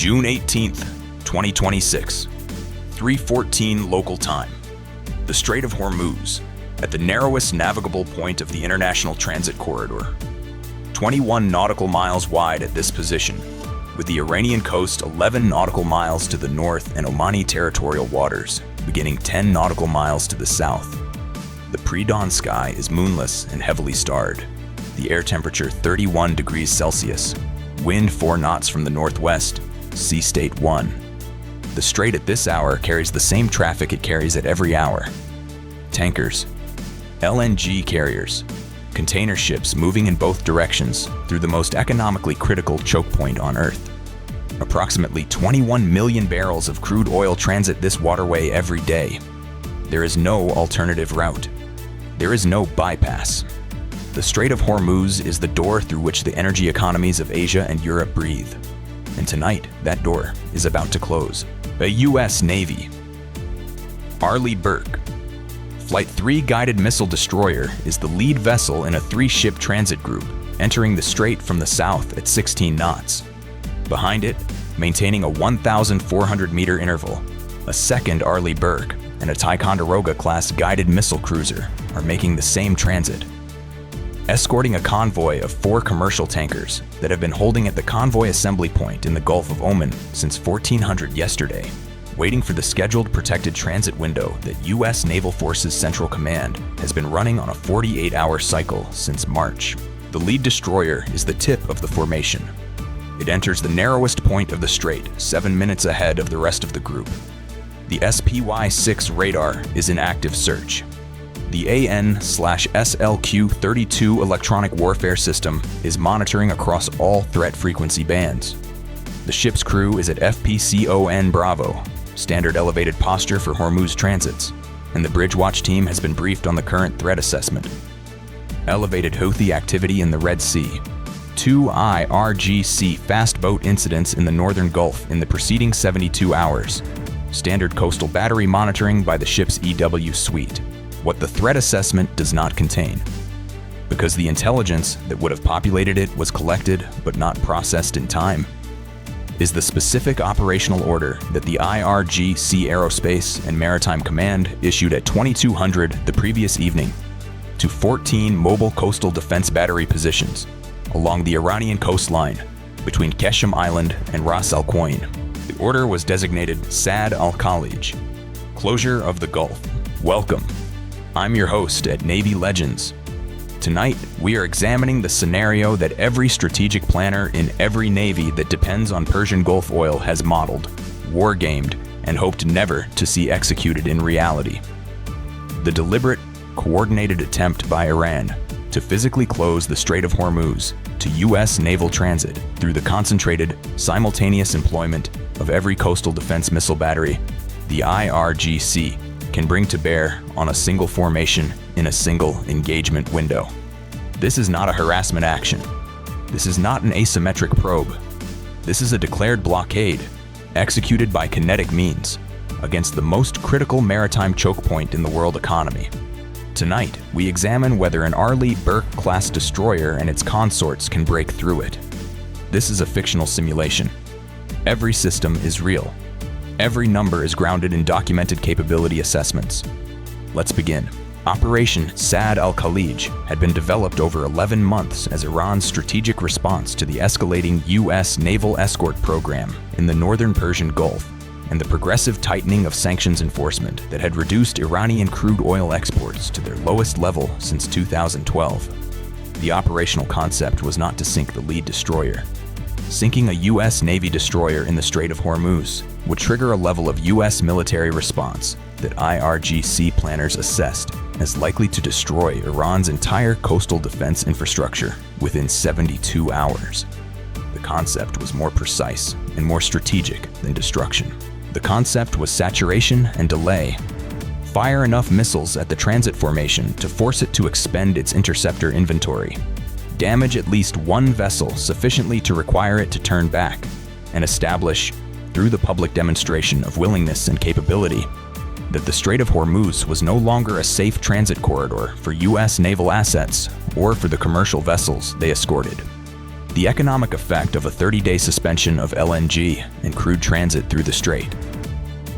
June 18th, 2026, 3:14 local time. The Strait of Hormuz, at the narrowest navigable point of the international transit corridor. 21 nautical miles wide at this position, with the Iranian coast 11 nautical miles to the north and Omani territorial waters, beginning 10 nautical miles to the south. The pre-dawn sky is moonless and heavily starred. The air temperature 31 degrees Celsius. Wind 4 knots from the northwest, sea state 1. The strait at this hour carries the same traffic it carries at every hour. Tankers, LNG carriers, container ships moving in both directions through the most economically critical choke point on Earth. Approximately 21 million barrels of crude oil transit this waterway every day. There is no alternative route. There is no bypass. The Strait of Hormuz is the door through which the energy economies of Asia and Europe breathe. And tonight, that door is about to close. A U.S. Navy. Arleigh Burke. Flight 3 guided missile destroyer is the lead vessel in a 3-ship transit group, entering the strait from the south at 16 knots. Behind it, maintaining a 1,400-meter interval, a second Arleigh Burke and a Ticonderoga-class guided missile cruiser are making the same transit. Escorting a convoy of 4 commercial tankers that have been holding at the convoy assembly point in the Gulf of Oman since 1400 yesterday, waiting for the scheduled protected transit window that U.S. Naval Forces Central Command has been running on a 48-hour cycle since March. The lead destroyer is the tip of the formation. It enters the narrowest point of the strait 7 minutes ahead of the rest of the group. The SPY-6 radar is in active search. The AN/SLQ-32 electronic warfare system is monitoring across all threat frequency bands. The ship's crew is at FPCON Bravo, standard elevated posture for Hormuz transits, and the bridge watch team has been briefed on the current threat assessment. Elevated Houthi activity in the Red Sea. 2 IRGC fast boat incidents in the Northern Gulf in the preceding 72 hours. Standard coastal battery monitoring by the ship's EW suite. What the threat assessment does not contain, because the intelligence that would have populated it was collected but not processed in time, is the specific operational order that the IRGC Aerospace and Maritime Command issued at 2200 the previous evening to 14 mobile coastal defense battery positions along the Iranian coastline between Qeshm Island and Ras Al Quain. The order was designated Sad al-Khalij, closure of the Gulf. Welcome. I'm your host at Navy Legends. Tonight, we are examining the scenario that every strategic planner in every Navy that depends on Persian Gulf oil has modeled, war-gamed, and hoped never to see executed in reality. The deliberate, coordinated attempt by Iran to physically close the Strait of Hormuz to U.S. naval transit through the concentrated, simultaneous employment of every coastal defense missile battery, the IRGC, can bring to bear on a single formation in a single engagement window. This is not a harassment action. This is not an asymmetric probe. This is a declared blockade, executed by kinetic means, against the most critical maritime choke point in the world economy. Tonight, we examine whether an Arleigh Burke-class destroyer and its consorts can break through it. This is a fictional simulation. Every system is real. Every number is grounded in documented capability assessments. Let's begin. Operation Sad al-Khalij had been developed over 11 months as Iran's strategic response to the escalating U.S. naval escort program in the northern Persian Gulf and the progressive tightening of sanctions enforcement that had reduced Iranian crude oil exports to their lowest level since 2012. The operational concept was not to sink the lead destroyer. Sinking a U.S. Navy destroyer in the Strait of Hormuz would trigger a level of U.S. military response that IRGC planners assessed as likely to destroy Iran's entire coastal defense infrastructure within 72 hours. The concept was more precise and more strategic than destruction. The concept was saturation and delay. Fire enough missiles at the transit formation to force it to expend its interceptor inventory. Damage at least one vessel sufficiently to require it to turn back, and establish, through the public demonstration of willingness and capability, that the Strait of Hormuz was no longer a safe transit corridor for U.S. naval assets or for the commercial vessels they escorted. The economic effect of a 30-day suspension of LNG and crude transit through the strait,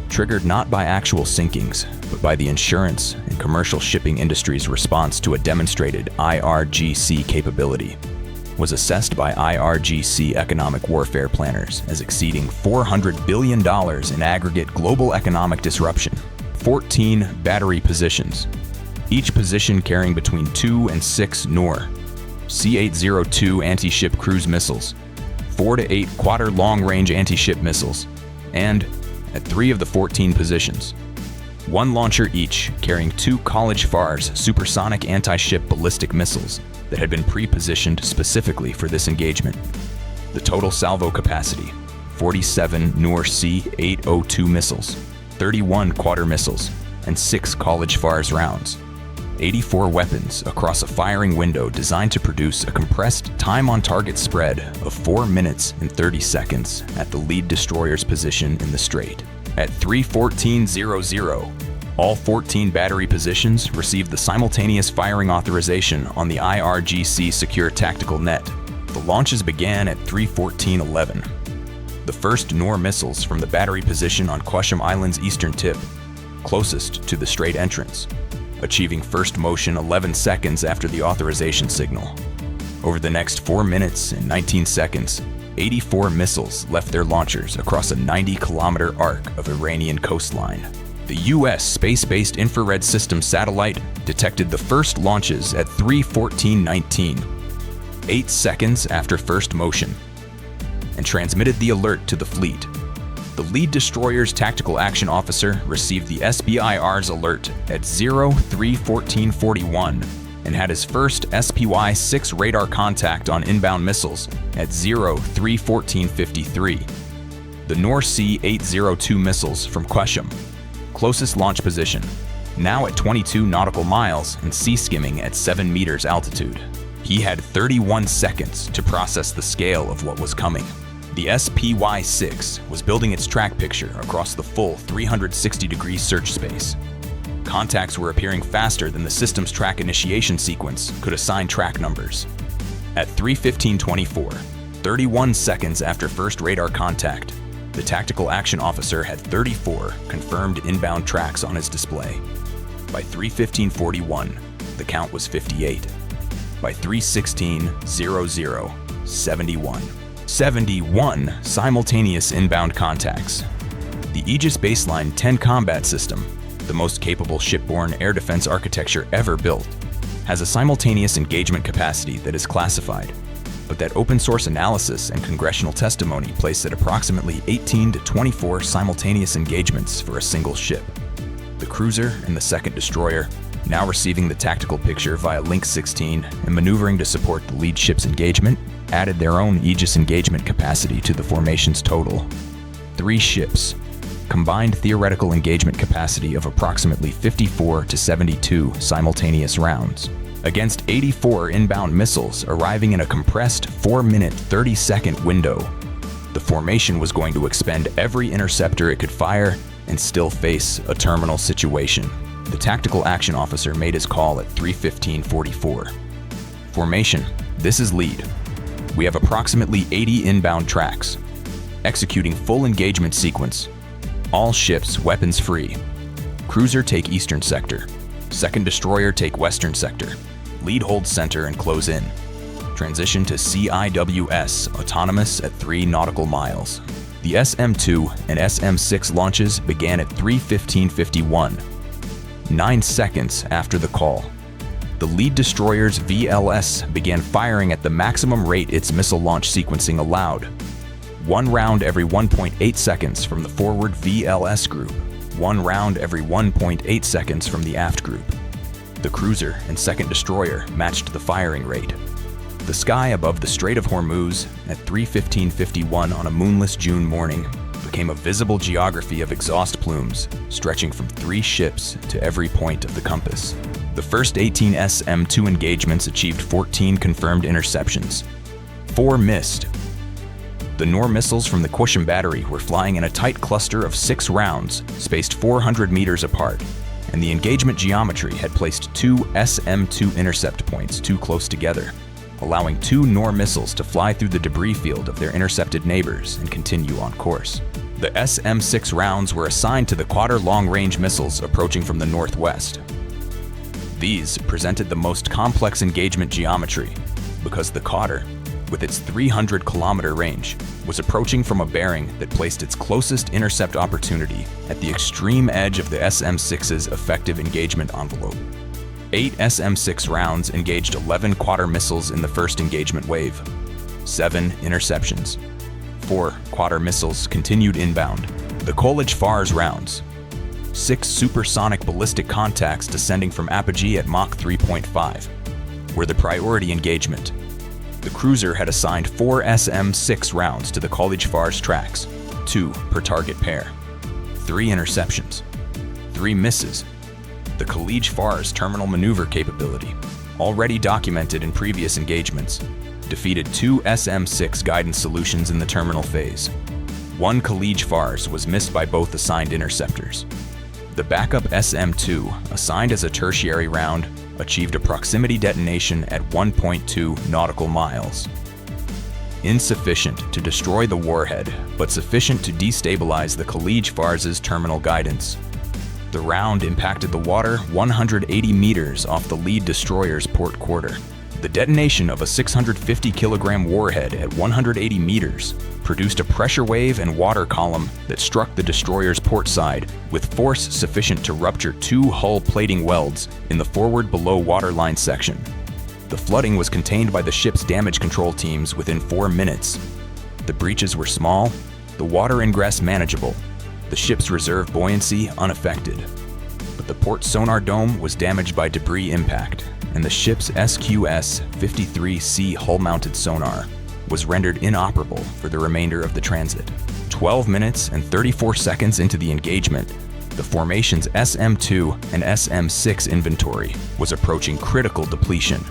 triggered not by actual sinkings, but by the insurance and commercial shipping industry's response to a demonstrated IRGC capability, was assessed by IRGC economic warfare planners as exceeding $400 billion in aggregate global economic disruption. 14 battery positions, each position carrying between 2 and 6 Noor C-802 anti-ship cruise missiles, 4 to 8 Qader long-range anti-ship missiles, and, at 3 of the 14 positions, 1 launcher each carrying 2 Khalij Fars supersonic anti-ship ballistic missiles that had been pre-positioned specifically for this engagement. The total salvo capacity, 47 Noor C-802 missiles, 31 Qader missiles, and 6 Khalij Fars rounds. 84 weapons across a firing window designed to produce a compressed time-on-target spread of 4 minutes and 30 seconds at the lead destroyer's position in the strait. At 3:14:00, all 14 battery positions received the simultaneous firing authorization on the IRGC Secure Tactical Net. The launches began at 3:14:11. The first Noor missiles from the battery position on Qasem Island's eastern tip, closest to the strait entrance, achieving first motion 11 seconds after the authorization signal. Over the next 4 minutes and 19 seconds, 84 missiles left their launchers across a 90-kilometer arc of Iranian coastline. The U.S. space-based infrared system satellite detected the first launches at 3:14:19, 8 seconds after first motion, and transmitted the alert to the fleet. The lead destroyer's tactical action officer received the SBIR's alert at 03:14:41 and had his first SPY-6 radar contact on inbound missiles at 03:14:53. The Noor C-802 missiles from Qasem, closest launch position, now at 22 nautical miles and sea skimming at 7 meters altitude. He had 31 seconds to process the scale of what was coming. The SPY-6 was building its track picture across the full 360-degree search space. Contacts were appearing faster than the system's track initiation sequence could assign track numbers. At 3:15:24, 31 seconds after first radar contact, the tactical action officer had 34 confirmed inbound tracks on his display. By 3:15:41, the count was 58. By 3:16:00, 71. 71 simultaneous inbound contacts. The Aegis baseline 10 combat system, the most capable shipborne air defense architecture ever built, has a simultaneous engagement capacity that is classified, but that open source analysis and congressional testimony place at approximately 18 to 24 simultaneous engagements for a single ship. The cruiser and the second destroyer, now receiving the tactical picture via Link 16 and maneuvering to support the lead ship's engagement, added their own Aegis engagement capacity to the formation's total. 3 ships, combined theoretical engagement capacity of approximately 54 to 72 simultaneous rounds, against 84 inbound missiles arriving in a compressed 4-minute 30-second window. The formation was going to expend every interceptor it could fire and still face a terminal situation. The tactical action officer made his call at 3:15:44. Formation, this is lead. We have approximately 80 inbound tracks. Executing full engagement sequence. All ships weapons free. Cruiser take eastern sector. Second destroyer take western sector. Lead hold center and close in. Transition to CIWS autonomous at 3 nautical miles. The SM-2 and SM-6 launches began at 3:15:51, 9 seconds after the call. The lead destroyer's VLS began firing at the maximum rate its missile launch sequencing allowed. 1 round every 1.8 seconds from the forward VLS group, 1 round every 1.8 seconds from the aft group. The cruiser and second destroyer matched the firing rate. The sky above the Strait of Hormuz at 3:15:51 on a moonless June morning became a visible geography of exhaust plumes stretching from 3 ships to every point of the compass. The first 18 SM-2 engagements achieved 14 confirmed interceptions. 4 missed. The Noor missiles from the Qasem battery were flying in a tight cluster of 6 rounds, spaced 400 meters apart, and the engagement geometry had placed 2 SM-2 intercept points too close together. allowing 2 Noor missiles to fly through the debris field of their intercepted neighbors and continue on course. The SM-6 rounds were assigned to the Qader long-range missiles approaching from the northwest. These presented the most complex engagement geometry because the Qader, with its 300-kilometer range, was approaching from a bearing that placed its closest intercept opportunity at the extreme edge of the SM-6's effective engagement envelope. 8 SM-6 rounds engaged 11 Qader missiles in the first engagement wave. 7 interceptions. 4 Qader missiles continued inbound. The Khalij Fars rounds. 6 supersonic ballistic contacts descending from apogee at Mach 3.5 were the priority engagement. The cruiser had assigned 4 SM-6 rounds to the Khalij Fars tracks, 2 per target pair. 3 interceptions. 3 misses. The Khalij Fars terminal maneuver capability, already documented in previous engagements, defeated 2 SM-6 guidance solutions in the terminal phase. 1 Khalij Fars was missed by both assigned interceptors. The backup SM-2, assigned as a tertiary round, achieved a proximity detonation at 1.2 nautical miles. Insufficient to destroy the warhead, but sufficient to destabilize the Khalij Fars' terminal guidance. The round impacted the water 180 meters off the lead destroyer's port quarter. The detonation of a 650-kilogram warhead at 180 meters produced a pressure wave and water column that struck the destroyer's port side with force sufficient to rupture 2 hull plating welds in the forward below waterline section. The flooding was contained by the ship's damage control teams within 4 minutes. The breaches were small, the water ingress manageable, the ship's reserve buoyancy unaffected. But the port sonar dome was damaged by debris impact, and the ship's SQS-53C hull-mounted sonar was rendered inoperable for the remainder of the transit. 12 minutes and 34 seconds into the engagement, the formation's SM-2 and SM-6 inventory was approaching critical depletion.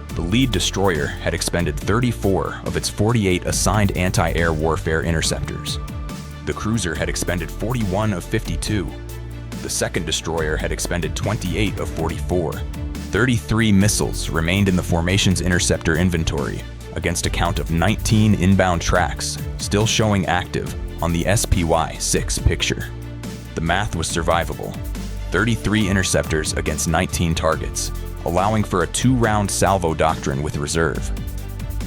The lead destroyer had expended 34 of its 48 assigned anti-air warfare interceptors. The cruiser had expended 41 of 52. The second destroyer had expended 28 of 44. 33 missiles remained in the formation's interceptor inventory, against a count of 19 inbound tracks, still showing active on the SPY-6 picture. The math was survivable. 33 interceptors against 19 targets, allowing for a 2-round salvo doctrine with reserve,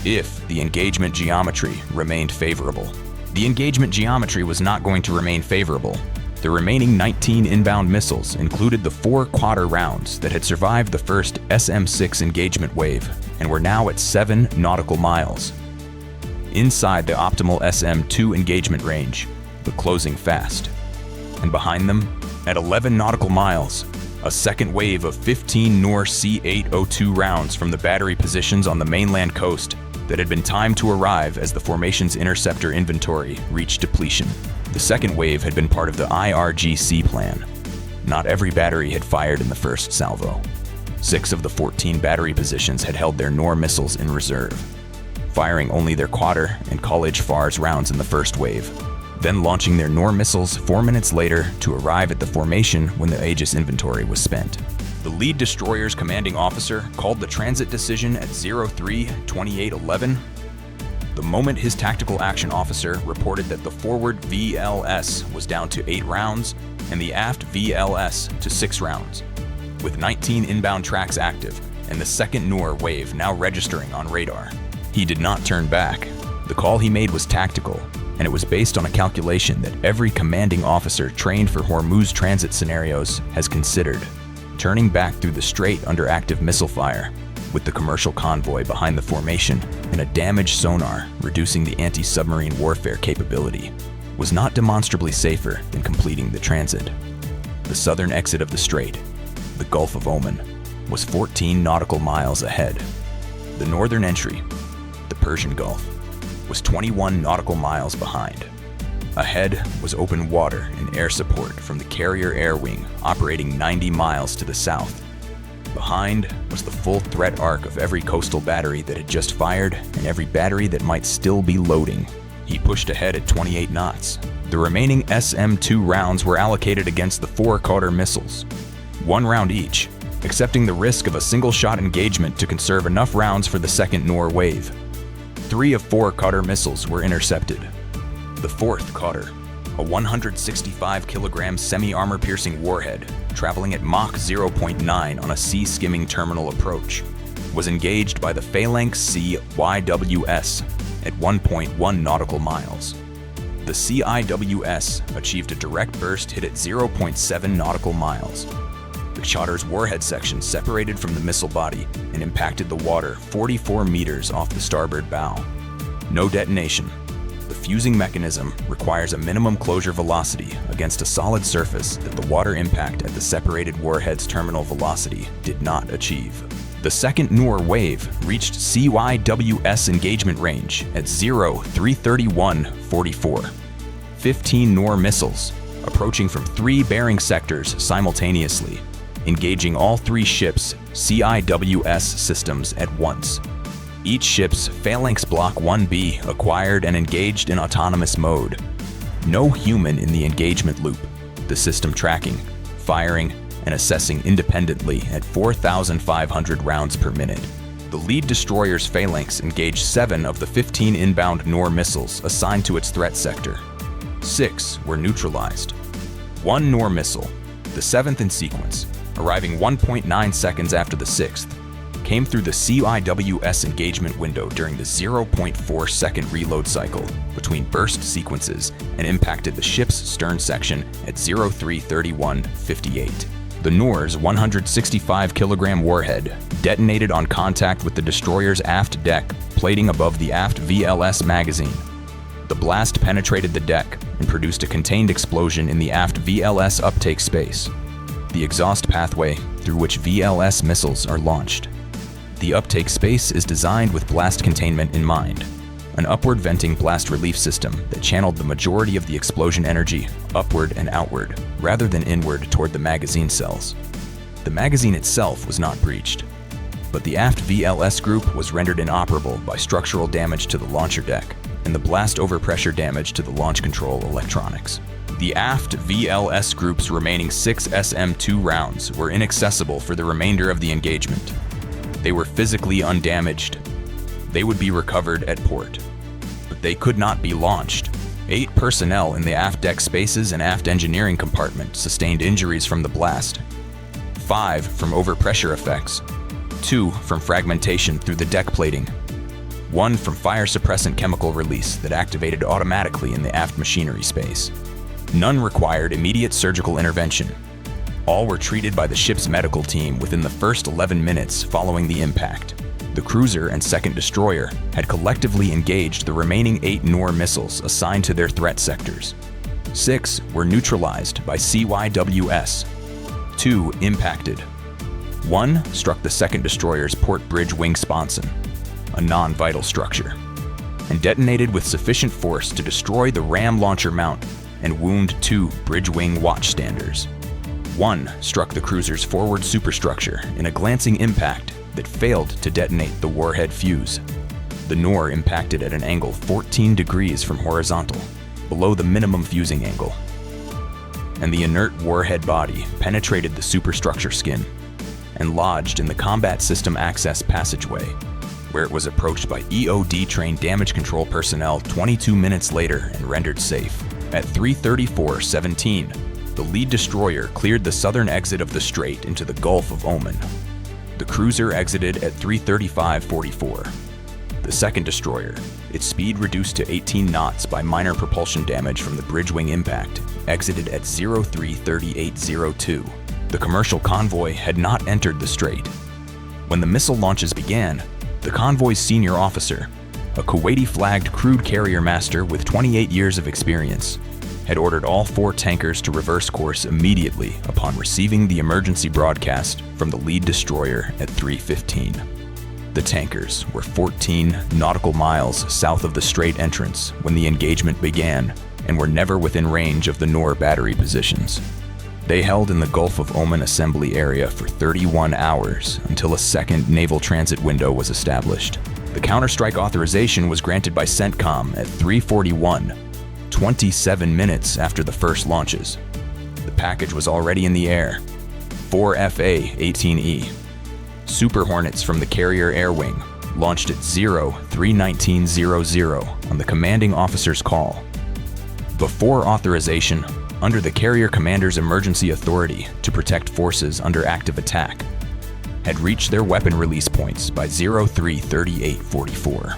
if the engagement geometry remained favorable. The engagement geometry was not going to remain favorable. The remaining 19 inbound missiles included the 4 Qader rounds that had survived the first SM-6 engagement wave and were now at 7 nautical miles. Inside the optimal SM-2 engagement range, but closing fast. And behind them, at 11 nautical miles, a second wave of 15 Noor C-802 rounds from the battery positions on the mainland coast that had been timed to arrive as the formation's interceptor inventory reached depletion. The second wave had been part of the IRGC plan. Not every battery had fired in the first salvo. 6 of the 14 battery positions had held their Noor missiles in reserve, firing only their Qader and Khalij Fars rounds in the first wave, then launching their Noor missiles 4 minutes later to arrive at the formation when the Aegis inventory was spent. The lead destroyer's commanding officer called the transit decision at 03:28:11. The moment his tactical action officer reported that the forward VLS was down to 8 rounds and the aft VLS to 6 rounds, with 19 inbound tracks active and the second Noor wave now registering on radar. He did not turn back. The call he made was tactical, and it was based on a calculation that every commanding officer trained for Hormuz transit scenarios has considered. Turning back through the strait under active missile fire, with the commercial convoy behind the formation and a damaged sonar reducing the anti-submarine warfare capability, was not demonstrably safer than completing the transit. The southern exit of the strait, the Gulf of Oman, was 14 nautical miles ahead. The northern entry, the Persian Gulf, was 21 nautical miles behind. Ahead was open water and air support from the carrier air wing operating 90 miles to the south. Behind was the full threat arc of every coastal battery that had just fired and every battery that might still be loading. He pushed ahead at 28 knots. The remaining SM-2 rounds were allocated against the 4 Qader missiles, 1 round each, accepting the risk of a single-shot engagement to conserve enough rounds for the second Noor wave. 3 of 4 Qader missiles were intercepted. The fourth Qader, a 165-kilogram semi-armor-piercing warhead traveling at Mach 0.9 on a sea-skimming terminal approach, was engaged by the Phalanx CIWS at 1.1 nautical miles. The CIWS achieved a direct burst hit at 0.7 nautical miles. The Qader's warhead section separated from the missile body and impacted the water 44 meters off the starboard bow. No detonation. The fusing mechanism requires a minimum closure velocity against a solid surface that the water impact at the separated warhead's terminal velocity did not achieve. The second Noor wave reached CIWS engagement range at 331.44. 15 Noor missiles, approaching from 3 bearing sectors simultaneously, engaging all 3 ships' CIWS systems at once. Each ship's Phalanx Block 1B acquired and engaged in autonomous mode. No human in the engagement loop, the system tracking, firing, and assessing independently at 4,500 rounds per minute. The lead destroyer's Phalanx engaged 7 of the 15 inbound Noor missiles assigned to its threat sector. 6 were neutralized. 1 Noor missile, the 7th in sequence, arriving 1.9 seconds after the 6th, came through the CIWS engagement window during the 0.4-second reload cycle between burst sequences and impacted the ship's stern section at 0331.58. The Noor's 165-kilogram warhead detonated on contact with the destroyer's aft deck, plating above the aft VLS magazine. The blast penetrated the deck and produced a contained explosion in the aft VLS uptake space, the exhaust pathway through which VLS missiles are launched. The uptake space is designed with blast containment in mind, an upward venting blast relief system that channeled the majority of the explosion energy upward and outward, rather than inward toward the magazine cells. The magazine itself was not breached, but the aft VLS group was rendered inoperable by structural damage to the launcher deck and the blast overpressure damage to the launch control electronics. The aft VLS group's remaining 6 SM-2 rounds were inaccessible for the remainder of the engagement. They were physically undamaged. They would be recovered at port, but they could not be launched. 8 personnel in the aft deck spaces and aft engineering compartment sustained injuries from the blast. 5 from overpressure effects, 2 from fragmentation through the deck plating, 1 from fire suppressant chemical release that activated automatically in the aft machinery space. None required immediate surgical intervention. All were treated by the ship's medical team within the first 11 minutes following the impact. The cruiser and second destroyer had collectively engaged the remaining 8 Noor missiles assigned to their threat sectors. 6 were neutralized by CIWS. 2 impacted. 1 struck the second destroyer's port bridge wing sponson, a non-vital structure, and detonated with sufficient force to destroy the ram launcher mount and wound 2 bridge wing watchstanders. 1 struck the cruiser's forward superstructure in a glancing impact that failed to detonate the warhead fuse. The Noor impacted at an angle 14 degrees from horizontal, below the minimum fusing angle, and the inert warhead body penetrated the superstructure skin and lodged in the combat system access passageway, where it was approached by EOD-trained damage control personnel 22 minutes later and rendered safe. At 3:34:17, the lead destroyer cleared the southern exit of the strait into the Gulf of Oman. The cruiser exited at 3:35:44. The second destroyer, its speed reduced to 18 knots by minor propulsion damage from the bridge wing impact, exited at 03:38:02. The commercial convoy had not entered the strait. When the missile launches began, the convoy's senior officer, a Kuwaiti-flagged crude carrier master with 28 years of experience, had ordered all 4 tankers to reverse course immediately upon receiving the emergency broadcast from the lead destroyer at 3:15. The tankers were 14 nautical miles south of the strait entrance when the engagement began and were never within range of the Noor battery positions. They held in the Gulf of Oman assembly area for 31 hours until a second naval transit window was established. The counterstrike authorization was granted by CENTCOM at 3:41, 27 minutes after the first launches. The package was already in the air. 4 A-18E Super Hornets from the carrier air wing launched at 03:19:00 on the commanding officer's call. Before authorization, under the carrier commander's emergency authority to protect forces under active attack, had reached their weapon release points by 03:38:44.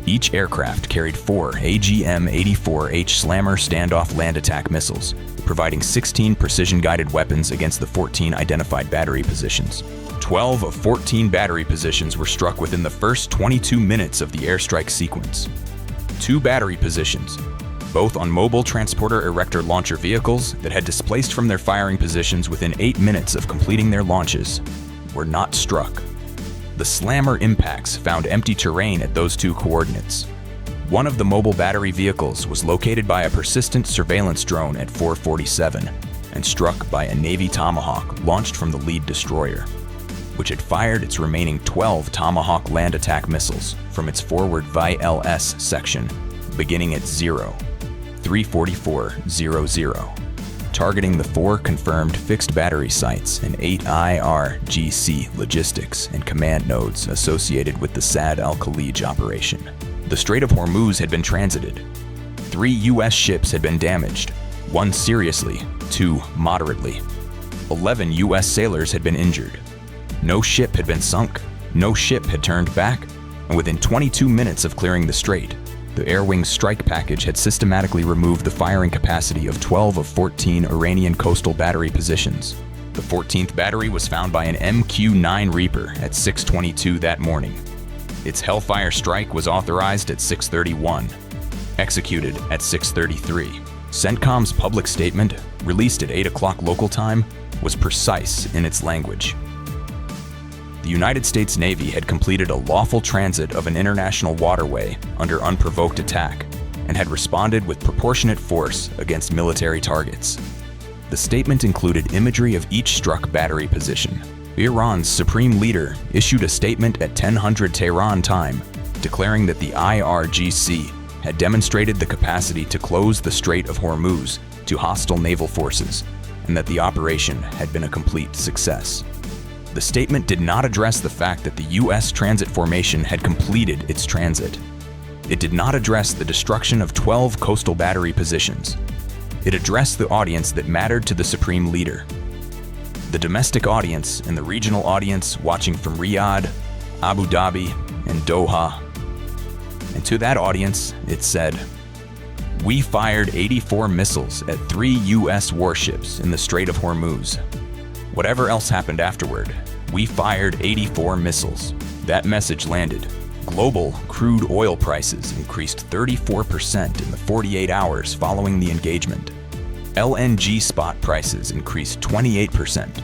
Each aircraft carried 4 AGM-84H Slammer standoff land attack missiles, providing 16 precision-guided weapons against the 14 identified battery positions. 12 of 14 battery positions were struck within the first 22 minutes of the airstrike sequence. 2 battery positions, both on mobile transporter erector launcher vehicles that had displaced from their firing positions within 8 minutes of completing their launches, were not struck. The Slammer impacts found empty terrain at those 2 coordinates. One of the mobile battery vehicles was located by a persistent surveillance drone at 4:47 and struck by a Navy Tomahawk launched from the lead destroyer, which had fired its remaining 12 Tomahawk land attack missiles from its forward VILS section beginning at 03:44:00, targeting the 4 confirmed fixed battery sites and 8 IRGC logistics and command nodes associated with the Sad al-Khalij operation. The Strait of Hormuz had been transited. 3 U.S. ships had been damaged, 1 seriously, 2 moderately. 11 U.S. sailors had been injured. No ship had been sunk, no ship had turned back, and within 22 minutes of clearing the strait, the Air Wing's strike package had systematically removed the firing capacity of 12 of 14 Iranian coastal battery positions. The 14th battery was found by an MQ-9 Reaper at 6:22 that morning. Its Hellfire strike was authorized at 6:31, executed at 6:33. CENTCOM's public statement, released at 8 o'clock local time, was precise in its language. The United States Navy had completed a lawful transit of an international waterway under unprovoked attack and had responded with proportionate force against military targets. The statement included imagery of each struck battery position. Iran's supreme leader issued a statement at 10:00 Tehran time, declaring that the IRGC had demonstrated the capacity to close the Strait of Hormuz to hostile naval forces, and that the operation had been a complete success. The statement did not address the fact that the U.S. transit formation had completed its transit. It did not address the destruction of 12 coastal battery positions. It addressed the audience that mattered to the supreme leader. The domestic audience and the regional audience watching from Riyadh, Abu Dhabi, and Doha. And to that audience, it said, "We fired 84 missiles at 3 U.S. warships in the Strait of Hormuz. Whatever else happened afterward, we fired 84 missiles." That message landed. Global crude oil prices increased 34% in the 48 hours following the engagement. LNG spot prices increased 28%.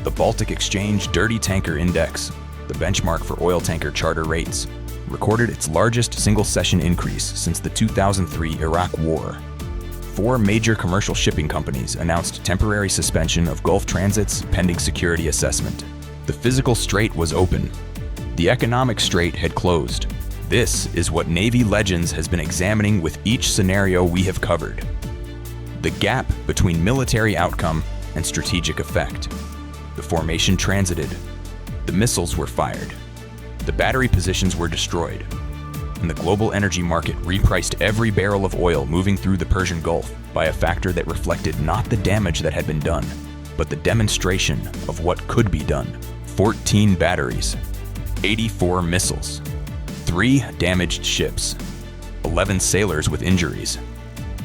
The Baltic Exchange Dirty Tanker Index, the benchmark for oil tanker charter rates, recorded its largest single-session increase since the 2003 Iraq War. 4 major commercial shipping companies announced temporary suspension of Gulf transits pending security assessment. The physical strait was open. The economic strait had closed. This is what Navy Legends has been examining with each scenario we have covered. The gap between military outcome and strategic effect. The formation transited. The missiles were fired. The battery positions were destroyed. And the global energy market repriced every barrel of oil moving through the Persian Gulf by a factor that reflected not the damage that had been done, but the demonstration of what could be done. 14 batteries, 84 missiles, 3 damaged ships, 11 sailors with injuries,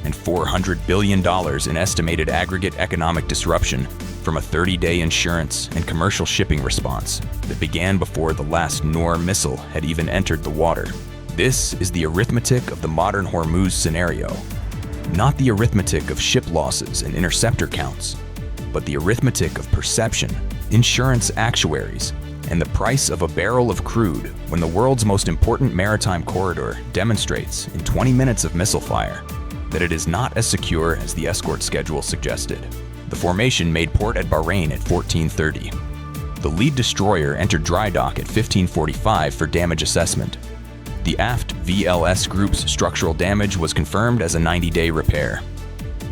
and $400 billion in estimated aggregate economic disruption from a 30-day insurance and commercial shipping response that began before the last Noor missile had even entered the water. This is the arithmetic of the modern Hormuz scenario. Not the arithmetic of ship losses and interceptor counts, but the arithmetic of perception, insurance actuaries, and the price of a barrel of crude when the world's most important maritime corridor demonstrates in 20 minutes of missile fire that it is not as secure as the escort schedule suggested. The formation made port at Bahrain at 14:30. The lead destroyer entered dry dock at 15:45 for damage assessment. The aft VLS group's structural damage was confirmed as a 90-day repair.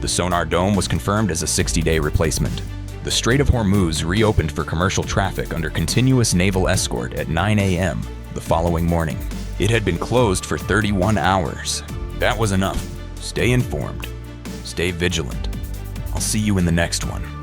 The sonar dome was confirmed as a 60-day replacement. The Strait of Hormuz reopened for commercial traffic under continuous naval escort at 9 a.m. the following morning. It had been closed for 31 hours. That was enough. Stay informed. Stay vigilant. I'll see you in the next one.